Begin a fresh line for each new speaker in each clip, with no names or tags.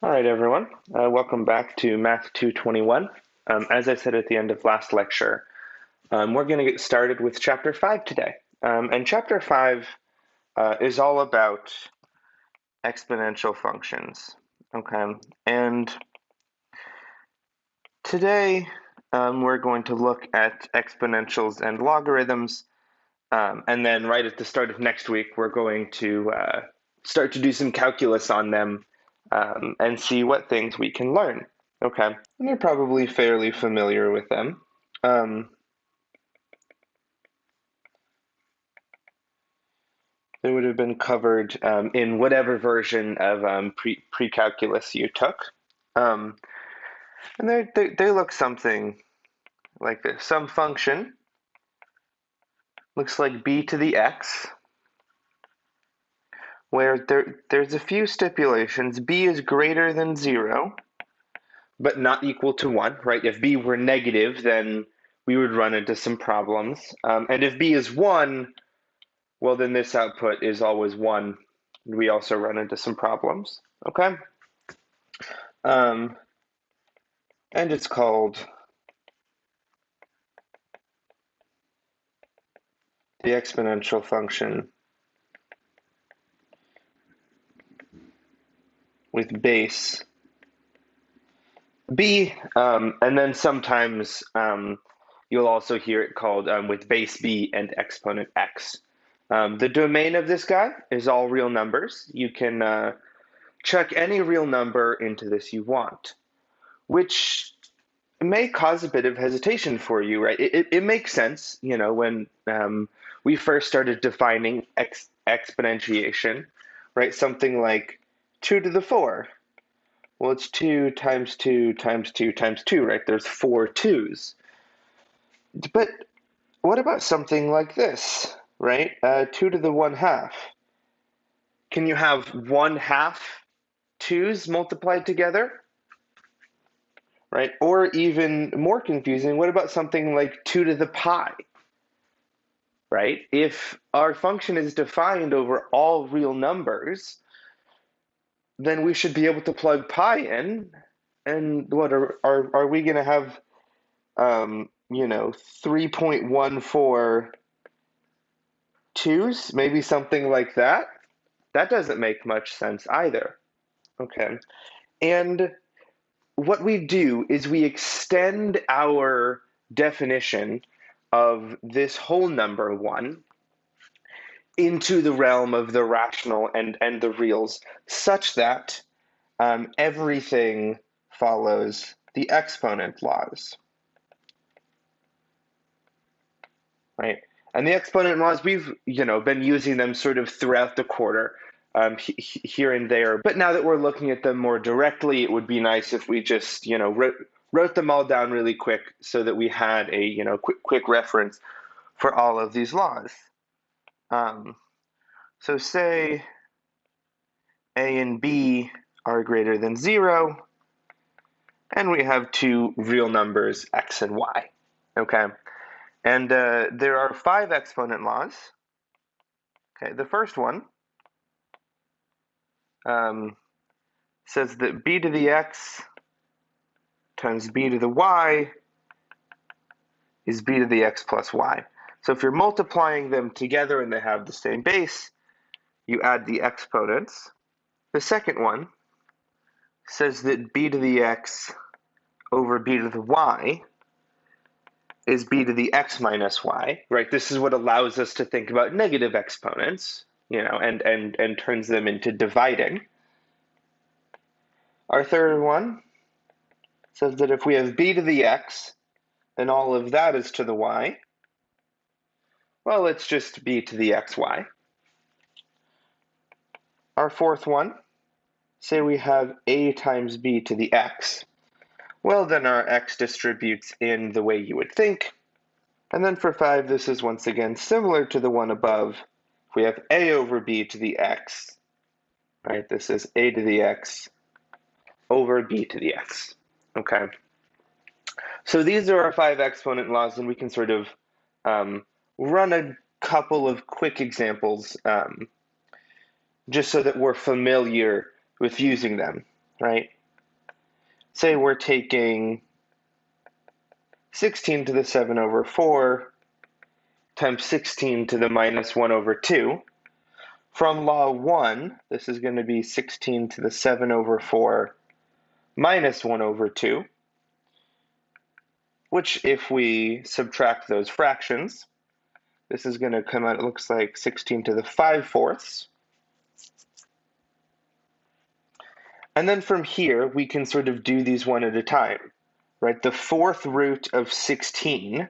All right, everyone. Welcome back to Math 221. As I said at the end of last lecture, we're going to get started with Chapter 5 today. And Chapter 5 is all about exponential functions. Okay, and today we're going to look at exponentials and logarithms. And then right at the start of next week, we're going to start to do some calculus on them and see what things we can learn. Okay, and you're probably fairly familiar with them. Um, they would have been covered in whatever version of pre-calculus you took. Um, and they look something like this. Some function looks like b to the x, where there's a few stipulations. B is greater than 0, but not equal to 1, right? If b were negative, then we would run into some problems. And if b is 1, well, then this output is always 1. We also run into some problems, okay? Um, and it's called the exponential function with base b, and then sometimes you'll also hear it called with base b and exponent x. The domain of this guy is all real numbers. You can check any real number into this you want, which may cause a bit of hesitation for you, right? It makes sense, when we first started defining exponentiation, right? Something like 2 to the 4. Well, it's 2 times 2 times 2 times 2, right? There's 4 2's. But what about something like this, right? 2 to the 1 half. Can you have 1 half 2's multiplied together? Right? Or even more confusing, what about something like 2 to the pi? Right? If our function is defined over all real numbers, then we should be able to plug pi in. And what are we going to have, 3.14 twos? Maybe something like that? That doesn't make much sense either. Okay. And what we do is we extend our definition of this whole number 1 into the realm of the rational and the reals, such that everything follows the exponent laws, right? And the exponent laws, we've been using them sort of throughout the quarter, here and there. But now that we're looking at them more directly, it would be nice if we just wrote them all down really quick, so that we had a quick reference for all of these laws. So say a and b are greater than 0, and we have two real numbers, x and y. Okay, and there are 5 exponent laws. Okay, the first one says that b to the x times b to the y is b to the x plus y. So if you're multiplying them together and they have the same base, you add the exponents. The second one says that b to the x over b to the y is b to the x minus y, right? This is what allows us to think about negative exponents, and turns them into dividing. Our third one says that if we have b to the x, then all of that is to the y. Well, it's just b to the xy. Our fourth one, say we have a times b to the x. Well, then our x distributes in the way you would think. And then for 5, this is once again similar to the one above. If we have a over b to the x, right, this is a to the x over b to the x. Okay. So these are our 5 exponent laws, and we can sort of run a couple of quick examples just so that we're familiar with using them. right? Say we're taking 16 to the 7 over 4 times 16 to the minus 1 over 2. From law 1, this is going to be 16 to the 7 over 4 minus 1 over 2, which if we subtract those fractions, this is going to come out, it looks like 16 to the 5/4. And then from here, we can sort of do these one at a time, right? The fourth root of 16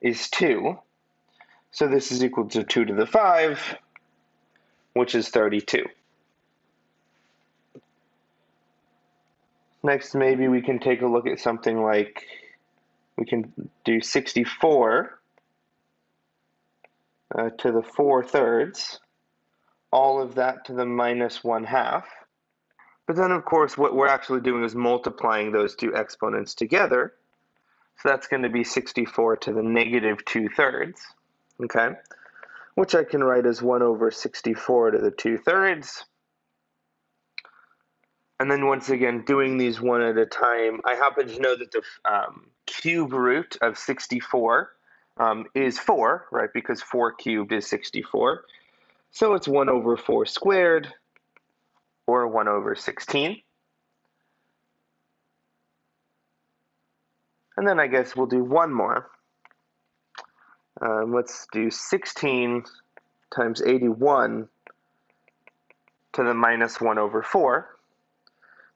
is 2. So this is equal to 2 to the 5, which is 32. Next, maybe we can take a look at something like, we can do 64 to the 4/3, all of that to the minus 1/2. But then, of course, what we're actually doing is multiplying those two exponents together. So that's going to be 64 to the negative 2/3, okay? Which I can write as 1 over 64 to the 2/3. And then once again, doing these one at a time, I happen to know that the cube root of 64 is 4, right? Because 4 cubed is 64. So it's 1 over 4 squared, or 1 over 16. And then I guess we'll do one more. Let's do 16 times 81 to the minus 1 over 4.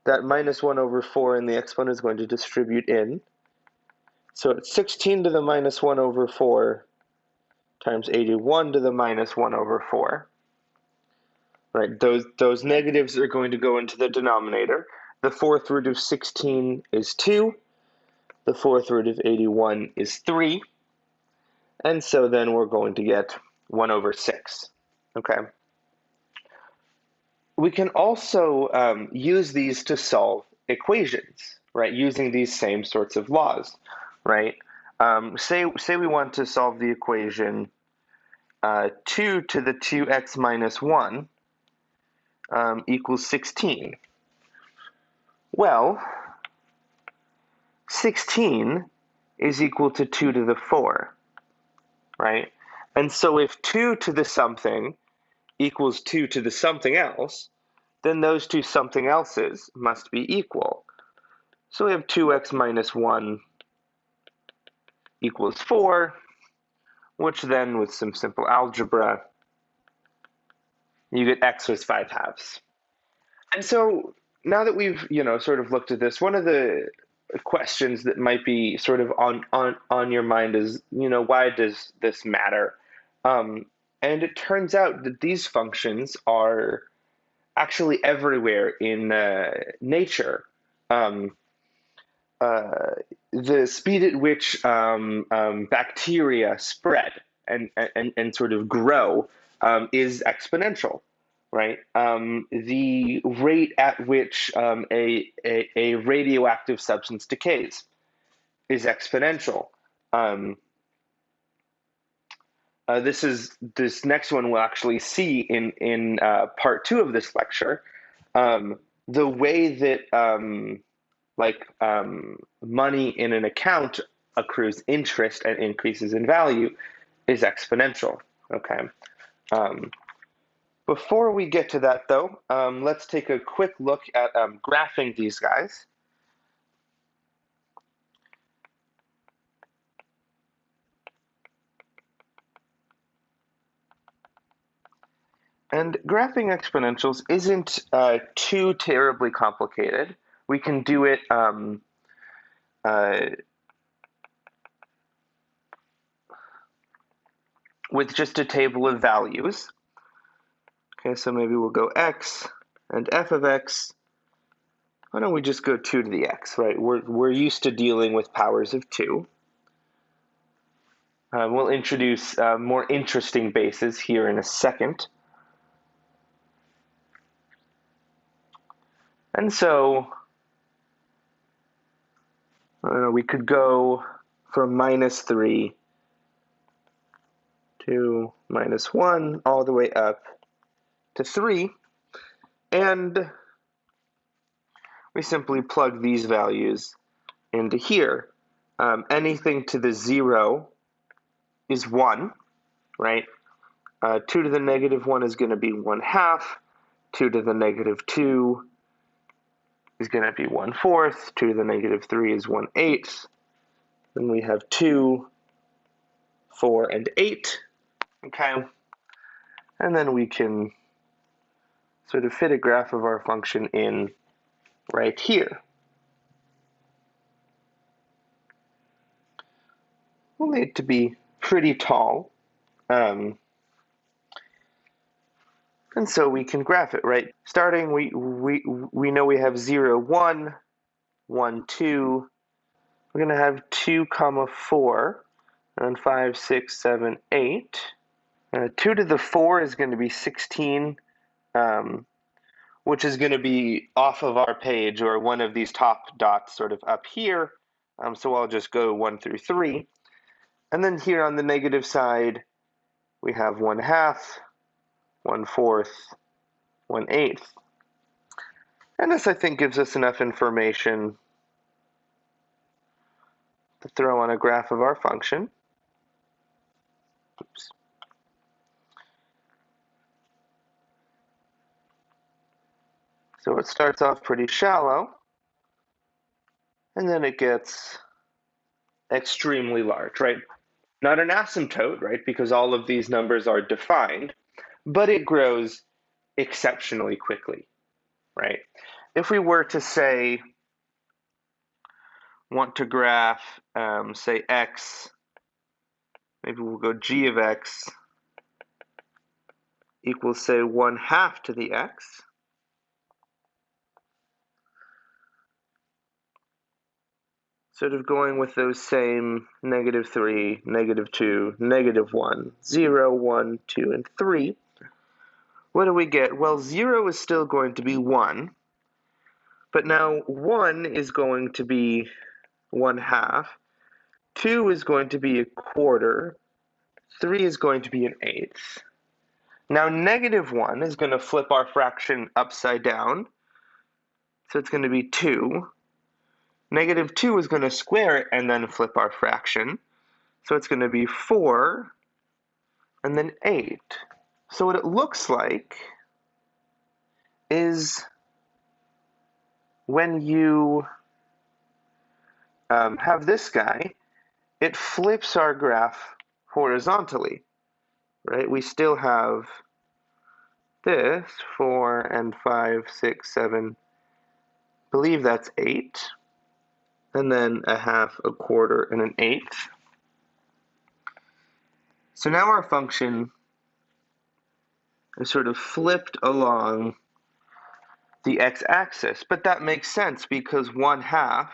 That minus 1 over 4 in the exponent is going to distribute in. So it's 16 to the minus 1 over 4 times 81 to the minus 1 over 4. Right, those negatives are going to go into the denominator. The fourth root of 16 is 2. The fourth root of 81 is 3. And so then we're going to get 1 over 6. Okay. We can also use these to solve equations, right? Using these same sorts of laws, right? Say we want to solve the equation 2 to the 2x minus 1 equals 16. Well, 16 is equal to 2 to the 4, right? And so if 2 to the something equals 2 to the something else, then those two something else's must be equal. So we have 2x minus 1 equals 4, which then, with some simple algebra, you get x was 5/2. And so now that we've, sort of looked at this, one of the questions that might be sort of on your mind is, why does this matter? And it turns out that these functions are actually everywhere in nature. The speed at which bacteria spread and sort of grow is exponential, right? The rate at which a radioactive substance decays is exponential. This next one we'll actually see in part 2 of this lecture. The way that money in an account accrues interest and increases in value is exponential. Okay. Before we get to that, though, let's take a quick look at graphing these guys. And graphing exponentials isn't too terribly complicated. We can do it with just a table of values. Okay, so maybe we'll go x and f of x. Why don't we just go 2 to the x, right? We're used to dealing with powers of 2. We'll introduce more interesting bases here in a second. And so we could go from -3 to -1 all the way up to 3. And we simply plug these values into here. Anything to the 0 is 1, right? 2 to the negative 1 is going to be 1/2. 2 to the negative 2 is going to be 1/4. 2 to the negative 3 is 1/8. Then we have 2, 4, and 8. Okay? And then we can sort of fit a graph of our function in right here. We'll need it to be pretty tall. And so we can graph it, right? Starting, we know we have 0, 1, 1, 2. We're going to have 2, 4, and 5, 6, 7, 8. 2 to the 4 is going to be 16, which is going to be off of our page, or one of these top dots sort of up here. So I'll just go 1 through 3. And then here on the negative side, we have 1/2, 1/4, 1/8. And this, I think, gives us enough information to throw on a graph of our function. Oops. So it starts off pretty shallow, and then it gets extremely large, right? Not an asymptote, right, because all of these numbers are defined, but it grows exceptionally quickly, right? If we were to say, want to graph, say, x, maybe we'll go g of x equals, say, 1/2 to the x. Sort of going with those same -3, -2, -1, 0, 1, 2, and 3. What do we get? Well, 0 is still going to be 1, but now 1 is going to be 1/2, 2 is going to be 1/4, 3 is going to be 1/8. Now -1 is going to flip our fraction upside down, so it's going to be 2. -2 is going to square it and then flip our fraction, so it's going to be 4, and then 8. So what it looks like is when you have this guy, it flips our graph horizontally, right? We still have this 4 and 5, 6, 7, I believe that's 8, and then 1/2, 1/4, and 1/8. So now our function is sort of flipped along the x-axis, but that makes sense because 1/2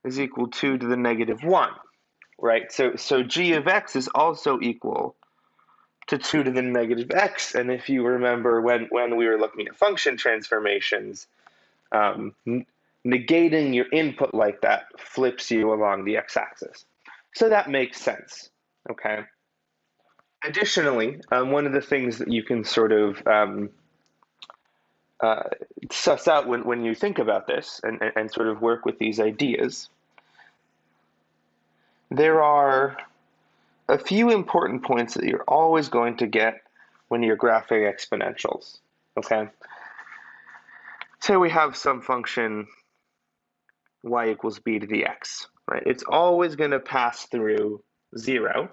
is equal to the negative 1, right? So g of x is also equal to 2 to the negative x, and if you remember when we were looking at function transformations, negating your input like that flips you along the x-axis. So that makes sense, okay? Additionally, one of the things that you can sort of suss out when you think about this and sort of work with these ideas, there are a few important points that you're always going to get when you're graphing exponentials, okay? Say we have some function y equals b to the x, right? It's always going to pass through 0,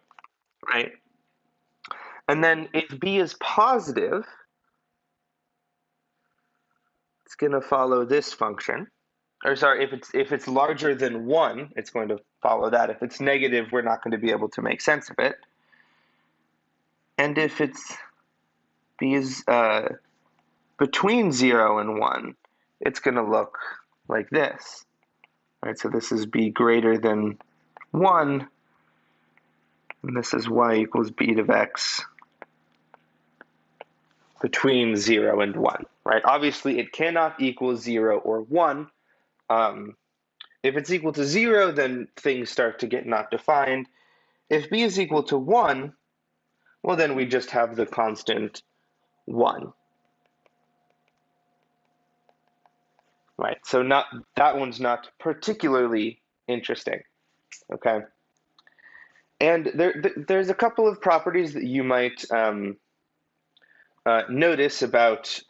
right? And then if b is positive, it's going to follow this function. Or sorry, if it's larger than 1, it's going to follow that. If it's negative, we're not going to be able to make sense of it. And if b is between 0 and 1, it's going to look like this. Right, so this is b greater than 1, and this is y equals b of x between 0 and 1, right? Obviously, it cannot equal 0 or 1. If it's equal to 0, then things start to get not defined. If b is equal to 1, well, then we just have the constant 1. right? So not that one's not particularly interesting, okay? And there's a couple of properties that you might notice about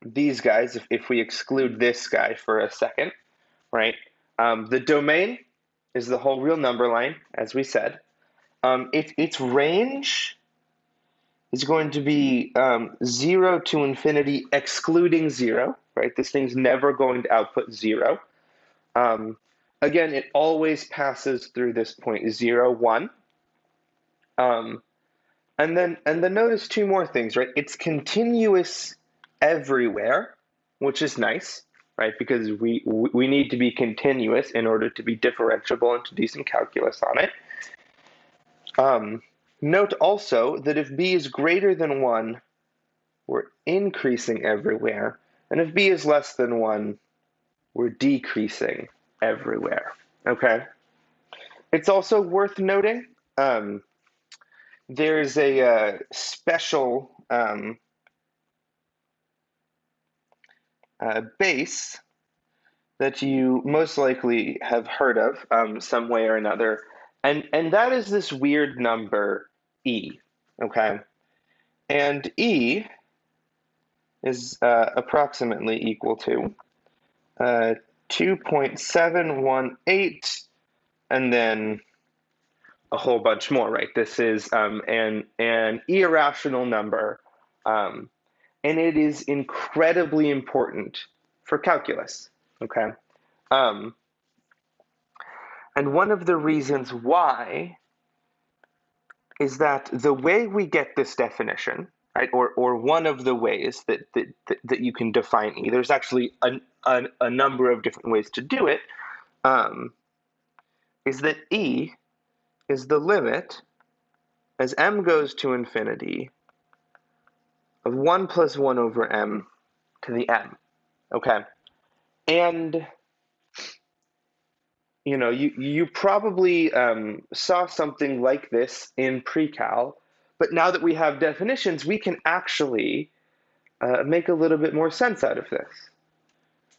these guys if we exclude this guy for a second, right? The domain is the whole real number line, as we said. Its range is going to be 0 to infinity, excluding 0, right? This thing's never going to output 0. Again, it always passes through this point 0, 1. And then notice two more things, right? It's continuous everywhere, which is nice, right? Because we need to be continuous in order to be differentiable and to do some calculus on it. Note also that if b is greater than 1, we're increasing everywhere, and if b is less than 1, we're decreasing everywhere, okay? It's also worth noting there's a special base that you most likely have heard of some way or another, and that is this weird number e, okay? And e is approximately equal to 2.718, and then a whole bunch more, right? This is an irrational number, and it is incredibly important for calculus, okay? And one of the reasons why is that the way we get this definition, right, or one of the ways that you can define E, there's actually a number of different ways to do it, is that E is the limit as m goes to infinity of 1 plus 1 over m to the m, okay? And you know, you probably saw something like this in pre-cal, but now that we have definitions, we can actually make a little bit more sense out of this,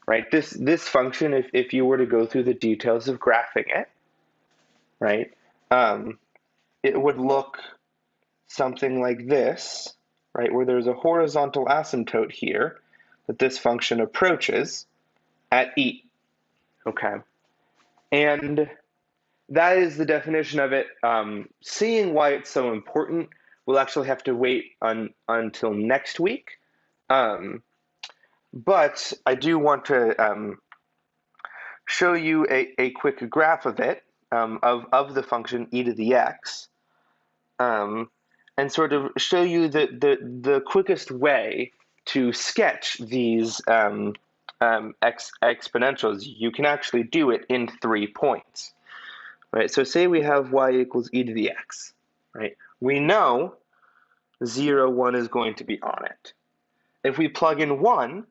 right? This function, if you were to go through the details of graphing it, right, it would look something like this, right, where there's a horizontal asymptote here that this function approaches at e, okay? And that is the definition of it. Seeing why it's so important, we'll actually have to wait until next week. But I do want to show you a quick graph of it, of the function e to the x, and sort of show you the quickest way to sketch these exponentials. You can actually do it in 3 points. Right, so say we have y equals e to the x, right? We know 0, 1 is going to be on it. If we plug in 1,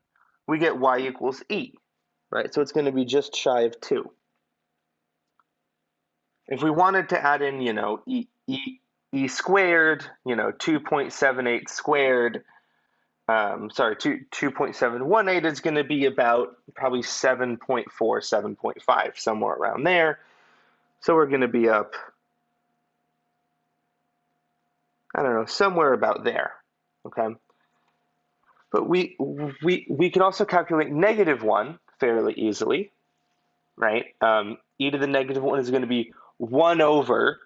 we get y equals e, right? So it's going to be just shy of 2. If we wanted to add in, you know, e squared, you know, 2.78 squared, 2.718 is going to be about probably 7.4, 7.5, somewhere around there. So we're going to be up, I don't know, somewhere about there, okay? But we can also calculate -1 fairly easily, right? E to the -1 is going to be 1 over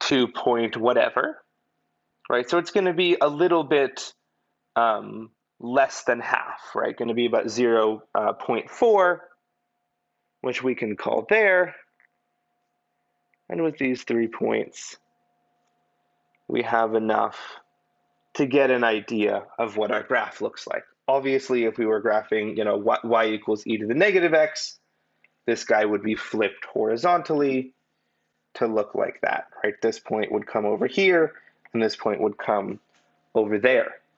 2 point whatever, right? So it's going to be a little bit less than half, right? Going to be about 0.4, which we can call there. And with these 3 points, we have enough to get an idea of what our graph looks like. Obviously, if we were graphing, you know, y equals e to the -x, this guy would be flipped horizontally to look like that, right? This point would come over here, and this point would come over there.